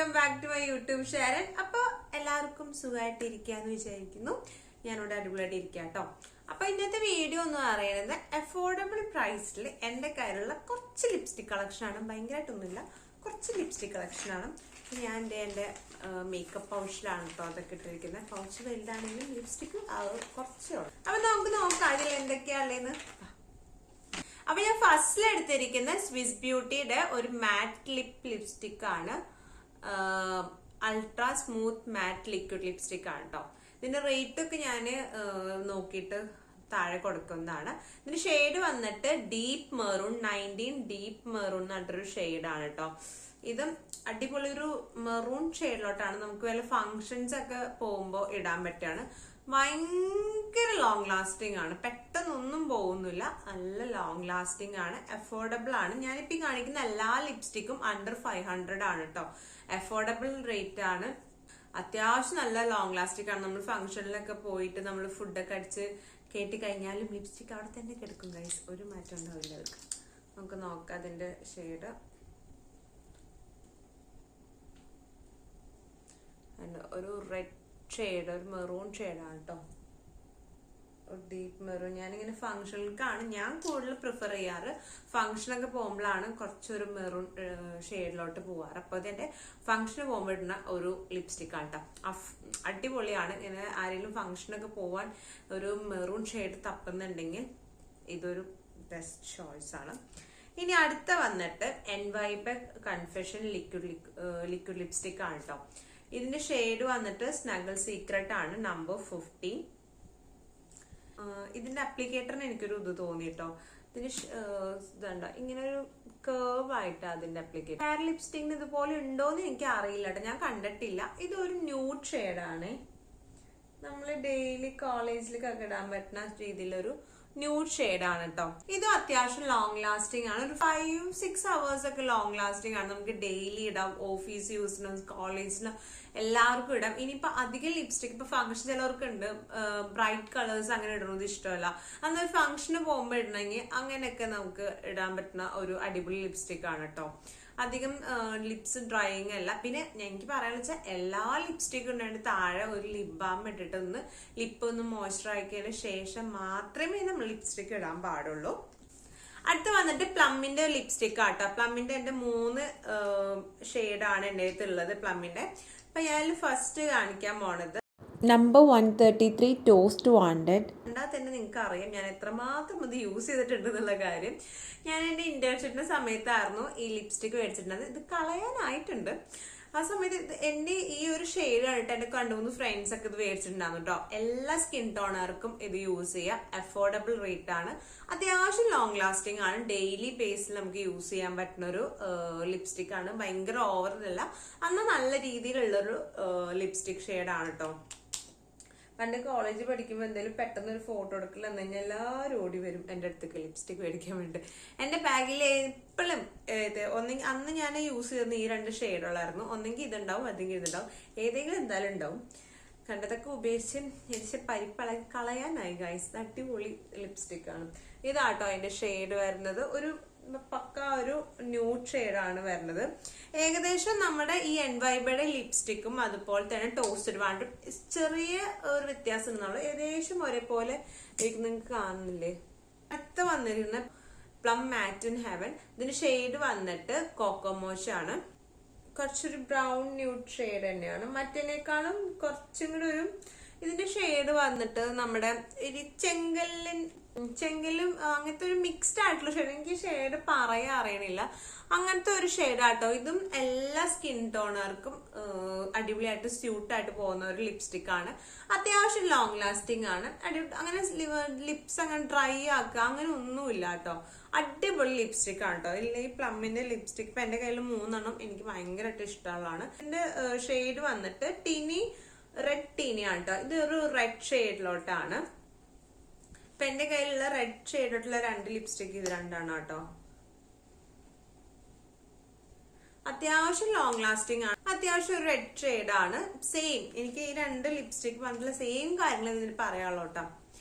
Welcome back to my YouTube channel. അപ്പോൾ എല്ലാവർക്കും സുഖമായിട്ട് ഇരിക്കാന്ന് വിചാരിക്കുന്നു. ഞാനിവിടെ അടിപൊളിയായിട്ട് ഇരിക്കാം കേട്ടോ. അപ്പൊ ഇന്നത്തെ വീഡിയോ എന്ന് പറയുന്നത് അഫോർഡബിൾ പ്രൈസിൽ എൻ്റെ കയ്യിലുള്ള കുറച്ച് ലിപ്സ്റ്റിക് കളക്ഷനാണ്. ഭയങ്കരമായിട്ടൊന്നുമില്ല, കുറച്ച് ലിപ്സ്റ്റിക് കളക്ഷനാണ്. ഞാൻ എൻ്റെ മേക്കപ്പ് പൗച്ചിലാണ് കേട്ടോ അതൊക്കെ ഇട്ടിരിക്കുന്നത്. പൗച്ച് വലുതാണെങ്കിലും ലിപ്സ്റ്റിക് കുറച്ചേ ഉള്ളൂ. അപ്പൊ നമുക്ക് നോക്കാം അതിൽ എന്തൊക്കെയാണുള്ളതെന്ന്. അപ്പൊ ഞാൻ ഫസ്റ്റിൽ എടുത്തിരിക്കുന്ന സ്വിസ് ബ്യൂട്ടിയുടെ ഒരു മാറ്റ് ലിപ്സ്റ്റിക് ആണ്. അൾട്രാ സ്മൂത്ത് മാറ്റ് ലിക്വിഡ് ലിപ്സ്റ്റിക് ആണ് കേട്ടോ. ഇതിന്റെ റേറ്റ് ഒക്കെ ഞാൻ നോക്കിയിട്ട് താഴെ കൊടുക്കുന്നതാണ്. ഇതിന്റെ ഷെയ്ഡ് വന്നിട്ട് ഡീപ്പ് മെറൂൺ 19 ഡീപ്പ് മെറൂൺ എന്ന് പറഞ്ഞിട്ടൊരു ഷെയ്ഡാണ് കേട്ടോ. ഇത് അടിപൊളി ഒരു മെറൂൺ ഷെയ്ഡിലോട്ടാണ് നമുക്ക് വല്ല ഫങ്ഷൻസ് ഒക്കെ പോകുമ്പോൾ ഇടാൻ പറ്റുകയാണ്. ഭയങ്കര ലോങ് ലാസ്റ്റിംഗ് ആണ്, പെട്ടെന്നൊന്നും പോകുന്നില്ല, നല്ല ലോങ് ലാസ്റ്റിംഗ് ആണ്, അഫോർഡബിൾ ആണ്. ഞാനിപ്പോ കാണിക്കുന്ന എല്ലാ ലിപ്സ്റ്റിക്കും അണ്ടർ 500 ആണ് കേട്ടോ. അഫോർഡബിൾ റേറ്റ് ആണ്, അത്യാവശ്യം നല്ല ലോങ് ലാസ്റ്റിക് ആണ്. നമ്മൾ ഫംഗ്ഷനിലൊക്കെ പോയിട്ട് നമ്മൾ ഫുഡൊക്കെ അടിച്ച് കേട്ടി കഴിഞ്ഞാലും ലിപ്സ്റ്റിക് അവിടെ തന്നെ കിടക്കും ഗൈസ്, ഒരു മാറ്റം ഉണ്ടാവില്ല അവർക്ക്. നമുക്ക് നോക്കാം അതിന്റെ ഷെയ്ഡ്. ഒരു റെഡ് ഷെയ്ഡ്, ഒരു മെറൂൺ ഷെയ്ഡാണ് കേട്ടോ, ഒരു ഡീപ്പ് മെറൂൺ. ഞാനിങ്ങനെ ഫംഗ്ഷനിലേക്കാണ് ഞാൻ കൂടുതൽ പ്രിഫർ ചെയ്യാറ്. ഫംഗ്ഷനൊക്കെ പോകുമ്പോഴാണ് കുറച്ചൊരു മെറൂൺ ഷെയ്ഡിലോട്ട് പോവാറ്. അപ്പോൾ ഇതെന്റെ ഫംഗ്ഷന് പോകുമ്പോൾ ഇടുന്ന ഒരു ലിപ്സ്റ്റിക് ആണ് കേട്ടോ. അടിപൊളിയാണ്. ഇങ്ങനെ ആരെങ്കിലും ഫംഗ്ഷനൊക്കെ പോവാൻ ഒരു മെറൂൺ ഷെയ്ഡ് തപ്പുന്നുണ്ടെങ്കിൽ ഇതൊരു ബെസ്റ്റ് ചോയ്സ് ആണ്. ഇനി അടുത്ത വന്നിട്ട് എൻവൈബെക് കൺഫെഷൻ ലിക്വിഡ് ലിപ്സ്റ്റിക് ആണ് കേട്ടോ. ഇതിന്റെ ഷെയ്ഡ് വന്നിട്ട് സ്നഗിൾ സീക്രട്ട് ആണ്, നമ്പർ 15. ഇതിന്റെ അപ്ലിക്കേറ്ററിന് എനിക്കൊരു ഇത് തോന്നി കേട്ടോ. ഇതിന് ഇതുണ്ടോ ഇങ്ങനെ ഒരു കേർവ് ആയിട്ട് അതിന്റെ അപ്ലിക്കേറ്റർ. ഹെയർ ലിപ്സ്റ്റിക്കിന് ഇതുപോലെ ഉണ്ടോന്ന് എനിക്ക് അറിയില്ല കേട്ടോ, ഞാൻ കണ്ടിട്ടില്ല. ഇതൊരു ന്യൂഡ് ഷെയ്ഡാണ്, നമ്മൾ ഡെയിലി കോളേജിലേക്കൊക്കെ ഇടാൻ പറ്റുന്ന രീതിയിലൊരു ന്യൂഡ് ഷെയ്ഡാണ് കേട്ടോ. ഇത് അത്യാവശ്യം ലോങ് ലാസ്റ്റിംഗ് ആണ്, ഒരു 5-6 hours ഒക്കെ ലോങ് ലാസ്റ്റിംഗ് ആണ്. നമുക്ക് ഡെയിലി ഇടാം, ഓഫീസ് യൂസിനും കോളേജിനും എല്ലാവർക്കും ഇടാം. ഇനിയിപ്പോ അധികം ലിപ്സ്റ്റിക് ഇപ്പൊ ഫംഗ്ഷൻ ചിലവർക്ക് ഉണ്ട് ബ്രൈറ്റ് കളേഴ്സ് അങ്ങനെ ഇടുന്നത് ഇഷ്ടമല്ല, അന്നൊരു ഫംഗ്ഷന് പോകുമ്പോൾ ഇടണമെങ്കിൽ അങ്ങനെയൊക്കെ നമുക്ക് ഇടാൻ പറ്റുന്ന ഒരു അടിപൊളി ലിപ്സ്റ്റിക് ആണ് കേട്ടോ. അധികം ലിപ്സ് ഡ്രൈയിങ് അല്ല. പിന്നെ എനിക്ക് പറയാന്ന് വെച്ചാൽ എല്ലാ ലിപ്സ്റ്റിക്കും ഉണ്ടായിട്ട് താഴെ ഒരു ലിപ് ബാം ഇട്ടിട്ട് ഒന്ന് ലിപ്പ് ഒന്ന് മോയ്സ്ചറൈസറിന് ശേഷം മാത്രമേ നമ്മൾ ലിപ്സ്റ്റിക് ഇടാൻ പാടുള്ളൂ. അടുത്ത് വന്നിട്ട് പ്ലമ്മിന്റെ ലിപ്സ്റ്റിക് ആട്ടോ. പ്ലമ്മിന്റെ എന്റെ 3 ഷെയ്ഡാണ് എൻ്റെ അടുത്തുള്ളത് പ്ലമ്മിന്റെ. അപ്പൊ ഞാൻ ഫസ്റ്റ് കാണിക്കാൻ പോണത് നമ്പർ 133 ടോസ്റ്റ് വാണ്ടഡ്. കണ്ടാൽ തന്നെ നിങ്ങൾക്ക് അറിയാം ഞാൻ എത്രമാത്രം ഇത് യൂസ് ചെയ്തിട്ടുണ്ട് എന്നുള്ള കാര്യം. ഞാൻ എൻ്റെ ഇന്റേൺഷിപ്പിന്റെ സമയത്തായിരുന്നു ഈ ലിപ്സ്റ്റിക് മേടിച്ചിട്ടുള്ളത്. ഇത് കളയാനായിട്ടുണ്ട്. ആ സമയത്ത് എന്റെ ഈ ഒരു ഷെയ്ഡ് ആയിട്ട് എന്റെ 2-3 ഫ്രണ്ട്സ് ഒക്കെ ഇത് മേടിച്ചിട്ടുണ്ടായിരുന്നു കേട്ടോ. എല്ലാ സ്കിൻ ടോണർക്കും ഇത് യൂസ് ചെയ്യാം, അഫോർഡബിൾ റേറ്റ് ആണ്, അത്യാവശ്യം ലോങ് ലാസ്റ്റിംഗ് ആണ്, ഡെയിലി ബേസിൽ നമുക്ക് യൂസ് ചെയ്യാൻ പറ്റുന്ന ഒരു ലിപ്സ്റ്റിക് ആണ്. ഭയങ്കര ഓവറല്ല, അന്ന് നല്ല രീതിയിലുള്ളൊരു ലിപ്സ്റ്റിക് ഷെയ്ഡാണ് കേട്ടോ. പണ്ട് കോളേജിൽ പഠിക്കുമ്പോൾ എന്തെങ്കിലും പെട്ടെന്ന് ഒരു ഫോട്ടോ എടുക്കൽ എന്ന് കഴിഞ്ഞാൽ എല്ലാവരും ഓടി വരും എൻ്റെ അടുത്തേക്ക് ലിപ്സ്റ്റിക് മേടിക്കാൻ വേണ്ടി. എൻ്റെ ബാഗിൽ എപ്പോഴും ഒന്നെങ്കിൽ അന്ന് ഞാൻ യൂസ് ചെയ്യുന്ന ഈ 2 ഷെയ്ഡുകളായിരുന്നു. ഒന്നെങ്കിൽ ഇതുണ്ടാവും, അല്ലെങ്കിൽ ഇതുണ്ടാവും, ഏതെങ്കിലും എന്തായാലും ഉണ്ടാവും. കണ്ടതൊക്കെ ഉപയോഗിച്ച് പരിപ്പളക്കി കളയാനായി ഗൈസ്. അടിപൊളി ലിപ്സ്റ്റിക് ആണ്. ഇതാട്ടോ അതിന്റെ ഷെയ്ഡ് വരുന്നത്, ഒരു പക്ക ഒരു ന്യൂഡ് ഷെയ്ഡാണ് വരുന്നത്. ഏകദേശം നമ്മുടെ ഈ എൻവൈബയുടെ ലിപ്സ്റ്റിക്കും അതുപോലെ തന്നെ ടോസ്റ്റഡ് വാണ്ടർ ചെറിയ ഒരു വ്യത്യാസം ഉണ്ടെന്നുള്ളൂ, ഏകദേശം ഒരേപോലെ നിങ്ങൾക്ക് കാണുന്നില്ലേ. അടുത്ത് വന്നിരുന്ന പ്ലം മാറ്റ് ഇൻ ഹെവൻ. ഇതിന്റെ ഷെയ്ഡ് വന്നിട്ട് കോക്കോമോഷ് ആണ്, കുറച്ചൊരു ബ്രൗൺ ന്യൂഡ് ഷെയ്ഡ് തന്നെയാണ്. മറ്റേനേക്കാളും കുറച്ചും കൂടി ഒരു ഇതിന്റെ ഷെയ്ഡ് വന്നിട്ട് നമ്മുടെ ചെങ്കലും അങ്ങനത്തെ ഒരു മിക്സ്ഡ് ആയിട്ടുള്ള ഷെയ്ഡ്. എനിക്ക് ഷെയ്ഡ് പറയാൻ അറിയണില്ല, അങ്ങനത്തെ ഒരു ഷെയ്ഡാട്ടോ. ഇതും എല്ലാ സ്കിൻ ടോണർക്കും അടിപൊളിയായിട്ട് സ്യൂട്ടായിട്ട് പോകുന്ന ഒരു ലിപ്സ്റ്റിക് ആണ്. അത്യാവശ്യം ലോങ് ലാസ്റ്റിംഗ് ആണ്. അങ്ങനെ ലിപ്സ് അങ്ങനെ ഡ്രൈ ആക്കുക അങ്ങനെ ഒന്നുമില്ല കേട്ടോ. അടിപൊളി ലിപ്സ്റ്റിക് ആണ് കേട്ടോ. ഈ പ്ലമ്മിന്റെ ലിപ്സ്റ്റിക് ഇപ്പൊ എന്റെ കയ്യിൽ 3 എനിക്ക് ഭയങ്കരമായിട്ട് ഇഷ്ടമുള്ളതാണ്. ഇതിന്റെ ഷെയ്ഡ് വന്നിട്ട് റെഡ് ടീനി ആണ് കേട്ടോ. ഇത് ഒരു റെഡ് ഷെയ്ഡിലോട്ടാണ്. ഇപ്പൊ എന്റെ കയ്യിലുള്ള റെഡ് ഷെയ്ഡിലുള്ള 2 ലിപ്സ്റ്റിക് ഇത് 2ആണ് കേട്ടോ. അത്യാവശ്യം ലോങ് ലാസ്റ്റിംഗ് ആണ്, അത്യാവശ്യം ഒരു റെഡ് ഷെയ്ഡ് ആണ്. സെയിം എനിക്ക് ഈ 2 ലിപ്സ്റ്റിക് പറഞ്ഞിട്ടുള്ള സെയിം കാര്യങ്ങൾ ഇതിന് പറയാനുള്ളൂ കേട്ടോ.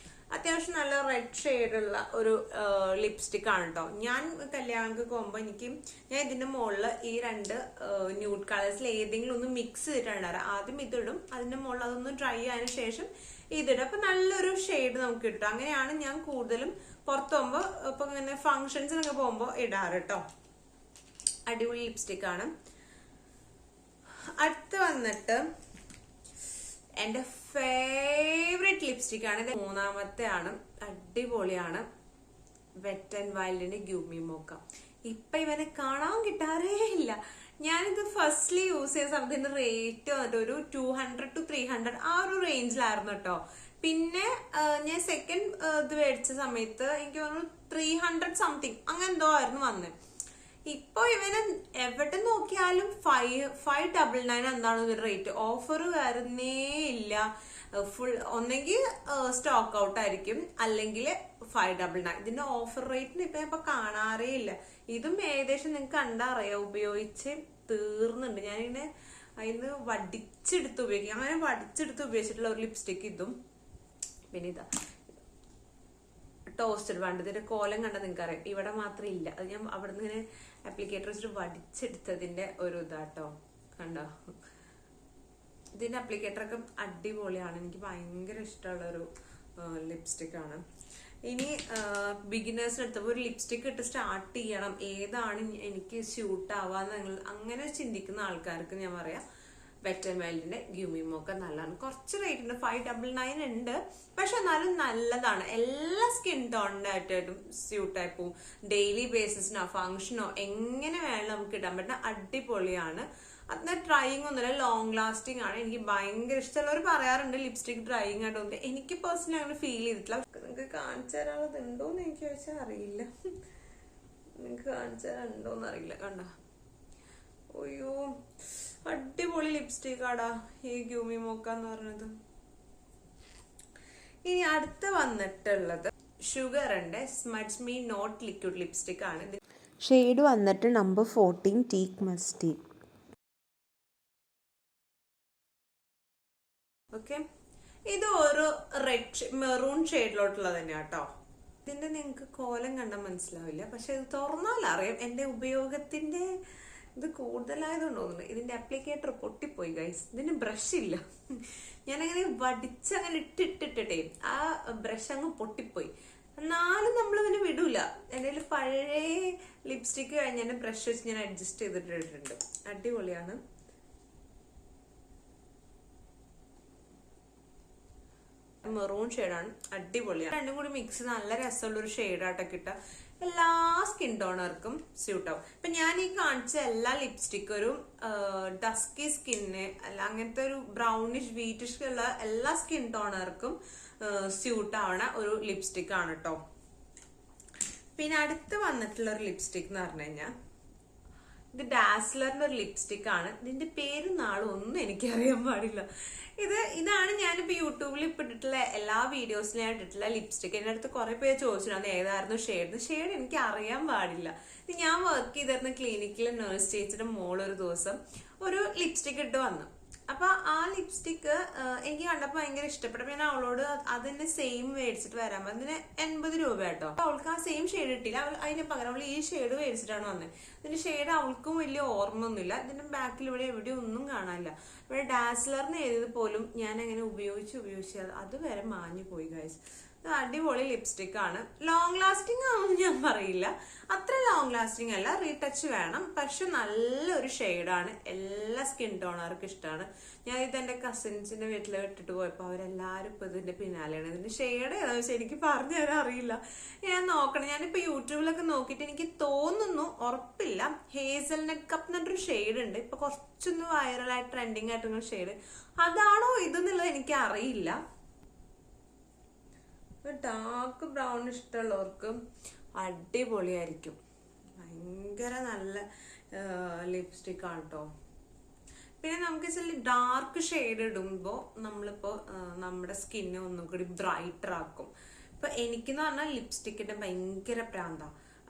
അത്യാവശ്യം നല്ല റെഡ് ഷെയ്ഡുള്ള ഒരു ലിപ്സ്റ്റിക് ആണ് കേട്ടോ. ഞാൻ കല്യാണങ്ങൾക്ക് പോകുമ്പോൾ ഞാൻ ഇതിന്റെ മുകളിൽ ഈ 2 ന്യൂഡ് കളേഴ്സിൽ ഏതെങ്കിലും ഒന്ന് മിക്സ് ചെയ്തിട്ടുണ്ടായിരുന്നു. ആദ്യം ഇതിടും, അതിന്റെ മുകളിൽ അതൊന്ന് ഡ്രൈ ആയതിനു ശേഷം ഇതിടും. അപ്പൊ നല്ലൊരു ഷെയ്ഡ് നമുക്ക് കിട്ടും. അങ്ങനെയാണ് ഞാൻ കൂടുതലും പുറത്ത് പോകുമ്പോൾ ഇപ്പൊ ഇങ്ങനെ ഫങ്ഷൻസിനൊക്കെ പോകുമ്പോൾ ഇടാറ് കേട്ടോ. അടിപൊളി ലിപ്സ്റ്റിക് ആണ്. അടുത്ത് വന്നിട്ട് എന്റെ ഫേവറേറ്റ് ലിപ്സ്റ്റിക് ആണ്. ഇത് 3ാമത്തെ ആണ്. അടിപൊളിയാണ്. വെറ്റ് ആൻഡ് വൈൽഡിന്റെ ഗ്യൂമി മോക്ക. ഇപ്പൊ ഇവനെ കാണാൻ കിട്ടാറേ ഇല്ല. ഞാനിത് ഫസ്റ്റ്ലി യൂസ് ചെയ്ത സമയത്ത് ഇതിന്റെ റേറ്റ് വന്നിട്ട് ഒരു 200 to 300 ആ ഒരു റേഞ്ചിലായിരുന്നു കേട്ടോ. പിന്നെ ഞാൻ സെക്കൻഡ് ഇത് മേടിച്ച സമയത്ത് എനിക്ക് തോന്നുന്നു 300 സംതിങ് അങ്ങനെ എന്തോ ആയിരുന്നു വന്നത്. ഇപ്പൊ ഇവന് എവിടെ നോക്കിയാലും 599 എന്താണ് ഇതിന്റെ റേറ്റ്. ഓഫർ വരുന്നേ ഇല്ല. ഫുൾ ഒന്നെങ്കിൽ സ്റ്റോക്ക് ഔട്ട് ആയിരിക്കും, അല്ലെങ്കിൽ 599. ഇതിന്റെ ഓഫർ റേറ്റിന് ഇപ്പൊ കാണാറേ ഇല്ല. ഇതും ഏകദേശം നിങ്ങൾക്ക് കണ്ടറിയാം, ഉപയോഗിച്ച് തീർന്നുണ്ട്. ഞാനിങ്ങനെ അതിന് വടിച്ചെടുത്ത് ഉപയോഗിക്കും. അങ്ങനെ വടിച്ചെടുത്ത് ഉപയോഗിച്ചിട്ടുള്ള ഒരു ലിപ്സ്റ്റിക് ഇതും. പിന്നെ ഇതാ ടോസ്റ്റഡ് വേണ്ടത്. ഇതിന്റെ കോലം കണ്ടാൽ നിങ്ങൾക്ക് അറിയാം, ഇവിടെ മാത്രം ഇല്ല. അത് ഞാൻ അവിടെ നിന്ന് ഇങ്ങനെ ആപ്ലിക്കേറ്റർ വെച്ചിട്ട് വടിച്ചെടുത്തതിന്റെ ഒരു ഇതാട്ടോ. കണ്ടോ, ഇതിന്റെ ആപ്ലിക്കേറ്ററൊക്കെ അടിപൊളിയാണ്. എനിക്ക് ഭയങ്കര ഇഷ്ടമുള്ള ഒരു ലിപ്സ്റ്റിക് ആണ്. ഇനി ബിഗിനേഴ്സിന് എടുത്തപ്പോൾ ഒരു ലിപ്സ്റ്റിക് ഇട്ട് സ്റ്റാർട്ട് ചെയ്യണം, ഏതാണ് എനിക്ക് സ്യൂട്ട് ആവാന്ന് അങ്ങനെ ചിന്തിക്കുന്ന ആൾക്കാർക്ക് ഞാൻ പറയാം വെറ്റ് ആൻഡ് വൈൽഡിന്റെ ഗ്യൂമി മോക്ക നല്ലതാണ്. കുറച്ച് റേറ്റ് ഉണ്ട്, 599 ഉണ്ട്. പക്ഷെ എന്നാലും നല്ലതാണ്. എല്ലാ സ്കിൻ ടോണിനായിട്ടും സ്യൂട്ടായി പോവും. ഡെയിലി ബേസിസിനോ ഫംഗ്ഷനോ എങ്ങനെ വേണമെങ്കിലും നമുക്ക് ഇടാൻ പറ്റുന്ന അടിപൊളിയാണ്. അത്ര ഡ്രൈയിങ് ഒന്നുമില്ല, ലോങ് ലാസ്റ്റിംഗ് ആണ്. എനിക്ക് ഭയങ്കര ഇഷ്ടമുള്ളവർ പറയാറുണ്ട് ലിപ്സ്റ്റിക് ഡ്രൈയിങ് ആയിട്ടൊന്നും. എനിക്ക് പേഴ്സണലി അങ്ങനെ ഫീൽ ചെയ്തിട്ടില്ല. നിങ്ങൾക്ക് കാണിച്ചു തരാനുള്ളത് ഉണ്ടോന്ന് എനിക്ക് ചോദിച്ചാൽ അറിയില്ല. നിങ്ങൾക്ക് കാണിച്ചു തരാനുണ്ടോന്ന് അറിയില്ല. കണ്ടോ, അയ്യോ അടിപൊളി ലിപ്സ്റ്റിക് ആടാ ഈ ഗ്യൂമി മോക്ക എന്ന് പറഞ്ഞത്. ഇനി അടുത്ത് വന്നിട്ടുള്ളത് ഷുഗറിന്റെ സ്മഡ്സ് മീ നോട്ട് ലിക്വിഡ് ലിപ്സ്റ്റിക് ആണ്. ഷെയ്ഡ് വന്നിട്ട് നമ്പർ 14 ടീക്ക് മസ്റ്റി. ഓക്കെ, ഇത് ഒരു റെഡ് മെറൂൺ ഷെയ്ഡിലോട്ടുള്ളത് തന്നെയാ കേട്ടോ. ഇതിന്റെ നിങ്ങൾക്ക് കോലം കണ്ടാൽ മനസ്സിലാവില്ല, പക്ഷെ ഇത് തുറന്നാൽ അറിയാം. എന്റെ ഉപയോഗത്തിന്റെ ഇത് കൂടുതലായതുകൊണ്ട് തോന്നുന്നു. ഇതിന്റെ ആപ്ലിക്കേറ്റർ പൊട്ടിപ്പോയി ഗൈസ്. ഇതിന് ബ്രഷ് ഇല്ല. ഞാനങ്ങനെ വടിച്ചങ്ങനെ ഇട്ടിട്ടേ ആ ബ്രഷ് അങ്ങ് പൊട്ടിപ്പോയി. എന്നാലും നമ്മൾ ഇതിന് വിടൂല. എൻ്റെ പഴയ ലിപ്സ്റ്റിക് കഴിഞ്ഞ ബ്രഷ് വെച്ച് ഞാൻ അഡ്ജസ്റ്റ് ചെയ്തിട്ടിട്ടുണ്ട്. അടിപൊളിയാണ്. മെറൂൺ ഷെയ്ഡാണ്, അടിപൊളിയാണ്. രണ്ടും കൂടി മിക്സ് നല്ല രസമുള്ള ഒരു ഷെയ്ഡായിട്ടൊക്കെ കിട്ടുക. എല്ലാ സ്കിൻ ടോണർക്കും സ്യൂട്ട് ആവും. ഇപ്പൊ ഞാൻ ഈ കാണിച്ച എല്ലാ ലിപ്സ്റ്റിക്കും ഒരു ഡസ്കി സ്കിന്ന് അല്ല അങ്ങനത്തെ ഒരു ബ്രൗണിഷ് വീറ്റിഷ് ഉള്ള എല്ലാ സ്കിൻ ടോണർക്കും സ്യൂട്ട് ആവണ ഒരു ലിപ്സ്റ്റിക് ആണ് കേട്ടോ. പിന്നെ അടുത്ത് വന്നിട്ടുള്ള ഒരു ലിപ്സ്റ്റിക് എന്ന് പറഞ്ഞു കഴിഞ്ഞാൽ ഇത് ഡാസ്ലറിന്റെ ഒരു ലിപ്സ്റ്റിക് ആണ്. ഇതിന്റെ പേരും നാളും ഒന്നും എനിക്കറിയാൻ പാടില്ല. ഇതാണ് ഞാനിപ്പോ യൂട്യൂബിൽ ഇപ്പൊ ഇട്ടിട്ടുള്ള എല്ലാ വീഡിയോസിലും ഞാൻ ഇട്ടിട്ടുള്ള ലിപ്സ്റ്റിക്. എന്റെ അടുത്ത് കുറെ പേര് ചോദിച്ചിട്ടുണ്ട് ഏതായിരുന്നു ഷെയ്ഡ് എനിക്ക് അറിയാൻ പാടില്ല. ഇത് ഞാൻ വർക്ക് ചെയ്തിരുന്ന ക്ലിനിക്കിൽ നേഴ്സ് ചേച്ചിയുടെ മോളൊരു ദിവസം ഒരു ലിപ്സ്റ്റിക് ഇട്ട് വന്നു. അപ്പൊ ആ ലിപ്സ്റ്റിക് എനിക്ക് കണ്ടപ്പോ ഭയങ്കര ഇഷ്ടപ്പെട്ടു. ഞാൻ അവളോട് അതിന്റെ സെയിം മേടിച്ചിട്ട് വരാൻ പറഞ്ഞു. അതിന് 80 രൂപ കേട്ടോ. അവൾക്ക് ആ സെയിം ഷെയ്ഡ് കിട്ടില്ല. അതിന് പകരം അവൾ ഈ ഷെയ്ഡ് മേടിച്ചിട്ടാണ് വന്നത്. ഇതിന്റെ ഷെയ്ഡ് അവൾക്കും വലിയ ഓർമ്മ ഒന്നുമില്ല. ഇതിന്റെ ബാക്കിൽ ഇവിടെ എവിടെ ഒന്നും കാണാനില്ല. ഇവിടെ ഡാസ്ലറിന് എഴുതിയത് പോലും ഞാൻ അങ്ങനെ ഉപയോഗിച്ച് അത് വരെ മാഞ്ഞു പോയി ഗൈസ്. അടിപൊളി ലിപ്സ്റ്റിക് ആണ്. ലോങ് ലാസ്റ്റിംഗ് ആണെന്ന് ഞാൻ പറയില്ല, അത്ര ലോങ് ലാസ്റ്റിംഗ് അല്ല, റീടച്ച് വേണം. പക്ഷെ നല്ലൊരു ഷെയ്ഡാണ്. എല്ലാ സ്കിൻ ടോണർക്കും ഇഷ്ടമാണ്. ഞാൻ ഇത് എന്റെ കസിൻസിന്റെ വീട്ടിൽ ഇട്ടിട്ട് പോയപ്പോൾ അവരെല്ലാരും ഇപ്പൊ ഇതിന്റെ പിന്നാലെയാണ്. ഇതിന്റെ ഷെയ്ഡ് ഏതാണെന്ന് വെച്ചാൽ എനിക്ക് പറഞ്ഞു തരാൻ അറിയില്ല. ഞാൻ നോക്കണം. ഞാനിപ്പോ യൂട്യൂബിലൊക്കെ നോക്കിയിട്ട് എനിക്ക് തോന്നുന്നു, ഉറപ്പില്ല, ഹേസൽനട്ട് കപ്പ് എന്നൊരു ഷെയ്ഡ് ഉണ്ട്. ഇപ്പൊ കുറച്ചൊന്ന് വൈറലായി ട്രെൻഡിങ് ആയിട്ടുള്ള ഷെയ്ഡ്. അതാണോ ഇതെന്നുള്ളത് എനിക്ക് അറിയില്ല. ഡാർക്ക് ബ്രൗൺ ഇഷ്ടമുള്ളവർക്ക് അടിപൊളിയായിരിക്കും. ഭയങ്കര നല്ല ലിപ്സ്റ്റിക് ആണ് കേട്ടോ. പിന്നെ നമുക്ക് ചില ഡാർക്ക് ഷെയ്ഡ് ഇടുമ്പോൾ നമ്മളിപ്പോ നമ്മുടെ സ്കിന്നെ ഒന്നും കൂടി ബ്രൈറ്റർ ആക്കും. ഇപ്പൊ എനിക്കെന്ന് പറഞ്ഞാൽ ലിപ്സ്റ്റിക്കിന്റെ ഭയങ്കര പ്രാന്ത.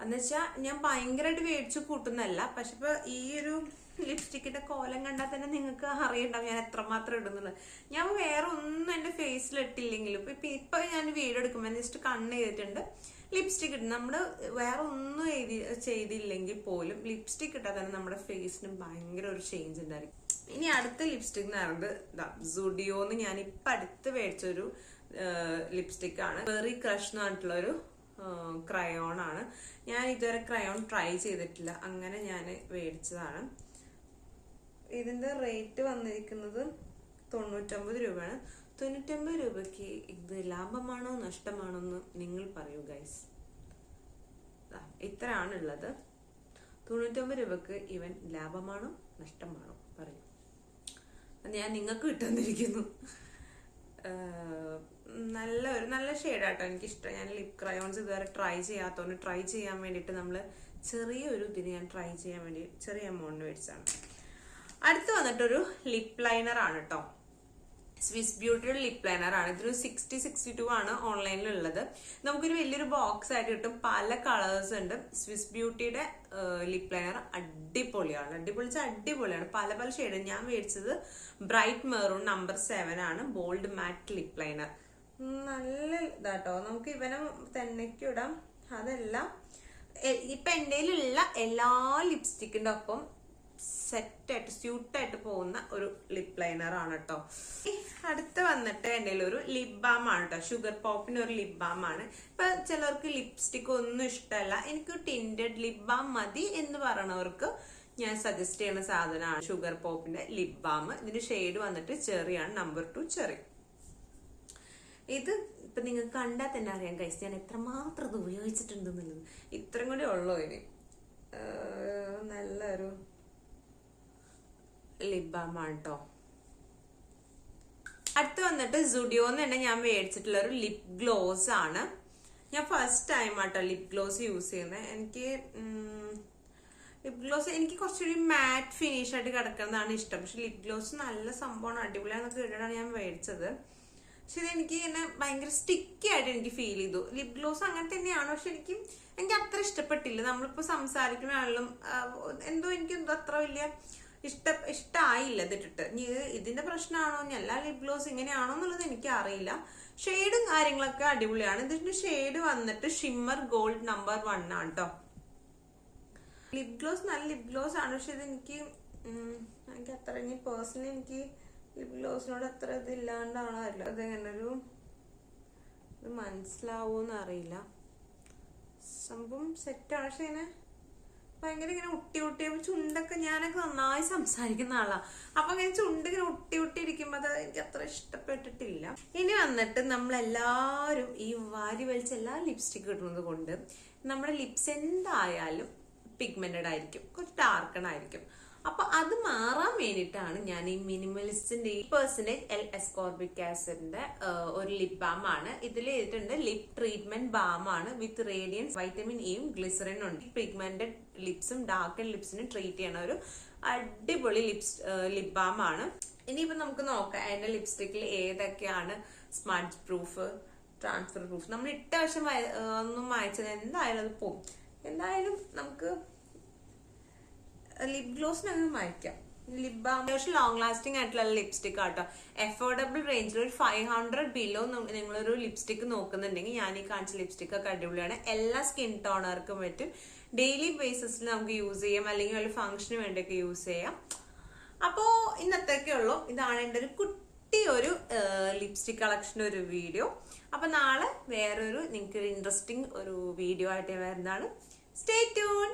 എന്നുവെച്ചാൽ ഞാൻ ഭയങ്കരമായിട്ട് മേടിച്ചു കൂട്ടുന്നല്ല. പക്ഷെ ഇപ്പൊ ഈ ഒരു ലിപ്സ്റ്റിക്കിന്റെ കോലം കണ്ടാൽ തന്നെ നിങ്ങൾക്ക് അറിയണ്ടാവും ഞാൻ എത്രമാത്രം ഇടുന്നുള്ളത്. ഞാൻ വേറെ ഒന്നും എന്റെ ഫേസിൽ ഇട്ടില്ലെങ്കിലും ഇപ്പൊ ഞാൻ വീഡിയോ എടുക്കുമ്പോൾ ജസ്റ്റ് കണ്ണ് ചെയ്തിട്ടുണ്ട്, ലിപ്സ്റ്റിക് ഇട്ട് നമ്മള് വേറെ ഒന്നും ചെയ്തില്ലെങ്കിൽ പോലും ലിപ്സ്റ്റിക് ഇട്ടാൽ തന്നെ നമ്മുടെ ഫേസിന് ഭയങ്കര ഒരു ചേഞ്ച് ഉണ്ടായിരിക്കും. ഇനി അടുത്ത ലിപ്സ്റ്റിക് എന്ന് പറയുന്നത് സുഡിയോന്ന് ഞാൻ ഇപ്പൊ അടുത്ത് മേടിച്ചൊരു ലിപ്സ്റ്റിക് ആണ്. വെറി ക്രഷ് എന്ന് പറഞ്ഞിട്ടുള്ള ഒരു ക്രയോൺ ആണ്. ഞാൻ ഇതുവരെ ക്രയോൺ ട്രൈ ചെയ്തിട്ടില്ല, അങ്ങനെ ഞാൻ മേടിച്ചതാണ്. ഇതിന്റെ റേറ്റ് വന്നിരിക്കുന്നത് 99 രൂപയാണ്. 99 രൂപയ്ക്ക് ഇത് ലാഭമാണോ നഷ്ടമാണോ എന്ന് നിങ്ങൾ പറയൂ ഗൈസ്. ഇത്രയാണുള്ളത്. 99 രൂപക്ക് ഇവൻ ലാഭമാണോ നഷ്ടമാണോ പറയൂ. ഞാൻ നിങ്ങൾക്ക് കിട്ടുന്നിരിക്കുന്നു. നല്ല ഷെയ്ഡാട്ടോ, എനിക്കിഷ്ടം. ഞാൻ ലിപ് ക്രയോൺസ് ഇതുവരെ ട്രൈ ചെയ്യാത്തതുകൊണ്ട് ട്രൈ ചെയ്യാൻ വേണ്ടിയിട്ട് നമ്മള് ചെറിയൊരു ഇതിന് ഞാൻ ട്രൈ ചെയ്യാൻ വേണ്ടി ചെറിയ എമൗണ്ട് മേടിച്ചാണ്. അടുത്ത് വന്നിട്ടൊരു ലിപ് ലൈനർ ആണ് കേട്ടോ. സ്വിസ് ബ്യൂട്ടിയുടെ ലിപ് ലൈനർ ആണ്. ഇതൊരു 60-62 ആണ് ഓൺലൈനിൽ ഉള്ളത്. നമുക്കൊരു വലിയൊരു ബോക്സ് ആയിട്ട് കിട്ടും. പല കളേഴ്സ് ഉണ്ട്. സ്വിസ് ബ്യൂട്ടിയുടെ ലിപ് ലൈനർ അടിപൊളിയാണ്. അടിപൊളിയാണ്. പല ഷെയ്ഡ്. ഞാൻ മേടിച്ചത് ബ്രൈറ്റ് മെറൂൺ നമ്പർ 7 ആണ്. ബോൾഡ് മാറ്റ് ലിപ് ലൈനർ. നല്ല ഇതാട്ടോ. നമുക്ക് ഇവനെ തന്നെക്ക് ഇടാം. അതല്ല, ഇപ്പൊ എന്റെ ഉള്ള എല്ലാ ലിപ്സ്റ്റിക്കിന്റെ ഒപ്പം സെറ്റായിട്ട് സ്യൂട്ടായിട്ട് പോകുന്ന ഒരു ലിപ് ലൈനർ ആണ് കേട്ടോ. അടുത്ത് വന്നിട്ട് എൻ്റെ ഒരു ലിപ് ബാം ആണ് കേട്ടോ. ഷുഗർ പോപ്പിന്റെ ഒരു ലിപ് ബാം ആണ്. ഇപ്പൊ ചിലർക്ക് ലിപ്സ്റ്റിക് ഒന്നും ഇഷ്ടമല്ല, എനിക്ക് ടിൻറ്റഡ് ലിപ് ബാം മതി എന്ന് പറയണവർക്ക് ഞാൻ സജസ്റ്റ് ചെയ്യുന്ന സാധനമാണ് ഷുഗർ പോപ്പിന്റെ ലിപ് ബാം. ഇതിന്റെ ഷെയ്ഡ് വന്നിട്ട് ചെറിയാണ്, നമ്പർ 2 ചെറി. ഇത് ഇപ്പൊ നിങ്ങൾക്ക് കണ്ടാൽ തന്നെ അറിയാം ഗൈസ് ഞാൻ എത്രമാത്രം ഇത് ഉപയോഗിച്ചിട്ടുണ്ടെന്നുള്ളത്. ഇത്രയും കൂടി ഉള്ളൂ ഇനി. നല്ലൊരു ലിപ് ബാം ആണ് കേട്ടോ. അടുത്ത് വന്നിട്ട് സുഡിയോന്ന് തന്നെ ഞാൻ മേടിച്ചിട്ടുള്ള ഒരു ലിപ് ഗ്ലോസ് ആണ്. ഞാൻ ഫസ്റ്റ് ടൈം ആട്ടോ ലിപ് ഗ്ലോസ് യൂസ് ചെയ്യുന്നത്. എനിക്ക് കുറച്ചുകൂടി മാറ്റ് ഫിനിഷ് ആയിട്ട് കിടക്കുന്നതാണ് ഇഷ്ടം. പക്ഷെ ലിപ് ഗ്ലോസ് നല്ല സംഭവമാണ്, അടിപൊളിയാന്നൊക്കെ കേട്ടിട്ടാണ് ഞാൻ മേടിച്ചത്. പക്ഷെ ഇതെനിക്ക് ഇങ്ങനെ ഭയങ്കര സ്റ്റിക്കി ആയിട്ട് എനിക്ക് ഫീൽ ചെയ്തു. ലിപ് ഗ്ലോസ് അങ്ങനെ തന്നെയാണ്, പക്ഷെ എനിക്ക് അത്ര ഇഷ്ടപ്പെട്ടില്ല. നമ്മളിപ്പോ സംസാരിക്കുമ്പോഴാണെങ്കിലും എന്തോ എനിക്ക് അത്ര വലിയ ഇഷ്ടമായില്ല ഇതിട്ടിട്ട്. ഇതിന്റെ പ്രശ്നമാണോ, എല്ലാ ലിപ് ഗ്ലോസ് ഇങ്ങനെയാണോ എന്നുള്ളത് എനിക്ക് അറിയില്ല. ഷെയ്ഡും കാര്യങ്ങളൊക്കെ അടിപൊളിയാണ്. ഇതിന്റെ ഷെയ്ഡ് വന്നിട്ട് ഷിമ്മർ ഗോൾഡ് നമ്പർ 1 ആണ് കേട്ടോ. ലിപ് ഗ്ലോസ് നല്ല ലിപ് ഗ്ലോസ് ആണ്, പക്ഷെ ഇത് എനിക്ക് അത്ര പേഴ്സണലി എനിക്ക് ലിപ് ഗ്ലോസിനോട് അത്ര ഇതില്ലാണ്ടാണോ അറിയില്ല. അതെങ്ങനൊരു ഇത് മനസ്സിലാവൂന്ന് അറിയില്ല. സംഭവം സെറ്റാണ്, പക്ഷെ ഇങ്ങനെ ഭയങ്കര ഇങ്ങനെ ഒട്ടി ചുണ്ടൊക്കെ, ഞാനൊക്കെ നന്നായി സംസാരിക്കുന്ന ആളാ. അപ്പൊ ഇങ്ങനെ ചുണ്ട് ഇങ്ങനെ ഒട്ടി ഇരിക്കുമ്പോ അത് എനിക്ക് അത്ര ഇഷ്ടപ്പെട്ടിട്ടില്ല. ഇനി വന്നിട്ട് നമ്മളെല്ലാവരും ഈ വാരി വലിച്ച എല്ലാ ലിപ്സ്റ്റിക് ഇടുന്നത് കൊണ്ട് നമ്മുടെ ലിപ്സ് എന്തായാലും പിഗ്മെന്റഡ് ആയിരിക്കും, കുറച്ച് ഡാർക്കൺ ആയിരിക്കും. അപ്പൊ അത് മാറാൻ വേണ്ടിയിട്ടാണ് ഞാൻ ഈ മിനിമലിസ്റ്റിന്റെ 8% L-ascorbic ആസിഡിന്റെ ഒരു ലിപ് ബാം ആണ്. ഇതിൽ ചെയ്തിട്ടുണ്ട് ലിപ് ട്രീറ്റ്മെന്റ് ബാം ആണ് വിത്ത് റേഡിയൻസ്, വൈറ്റമിൻ ഇയും ഗ്ലിസറിനും ഉണ്ട്. പിഗ്മെന്റഡ് ലിപ്സും ഡാർക്ക് ലിപ്സിനും ട്രീറ്റ് ചെയ്യണ ഒരു അടിപൊളി ലിപ് ബാം ആണ്. ഇനിയിപ്പോ നമുക്ക് നോക്കാം അതിന്റെ ലിപ്സ്റ്റിക്കിൽ ഏതൊക്കെയാണ് സ്മഡ്ജ് പ്രൂഫ്, ട്രാൻസ്ഫർ പ്രൂഫ്. നമ്മൾ ഇട്ട വശം ഒന്നും വായിച്ചത് എന്തായാലും അത് പോകും. എന്തായാലും നമുക്ക് ലിപ് ഗ്ലോസിനങ്ങ് മായ്ക്കാം. ലിപ് ബാം അത്യാവശ്യം ലോങ് ലാസ്റ്റിംഗ് ആയിട്ടുള്ള ലിപ്സ്റ്റിക് ആട്ടോ. അഫോർഡബിൾ റേഞ്ചിൽ ഒരു 500 ബിലോ നിങ്ങളൊരു ലിപ്സ്റ്റിക് നോക്കുന്നുണ്ടെങ്കിൽ ഞാൻ ഈ കാണിച്ച ലിപ്സ്റ്റിക് ഒക്കെ അടിപൊളിയാണ്. എല്ലാ സ്കിൻ ടോണർക്കും പറ്റും. ഡെയിലി ബേസിസിൽ നമുക്ക് യൂസ് ചെയ്യാം, അല്ലെങ്കിൽ ഒരു ഫംഗ്ഷന് വേണ്ടിയൊക്കെ യൂസ് ചെയ്യാം. അപ്പോ ഇന്നത്തേക്കേ ഉള്ളൂ. ഇതാണ് എൻ്റെ ഒരു കുട്ടി ഒരു ലിപ്സ്റ്റിക് കളക്ഷൻ്റെ ഒരു വീഡിയോ. അപ്പൊ നാളെ വേറൊരു നിങ്ങൾക്ക് ഇൻട്രസ്റ്റിംഗ് ഒരു വീഡിയോ ആയിട്ട് വരുന്നതാണ്. Stay tune.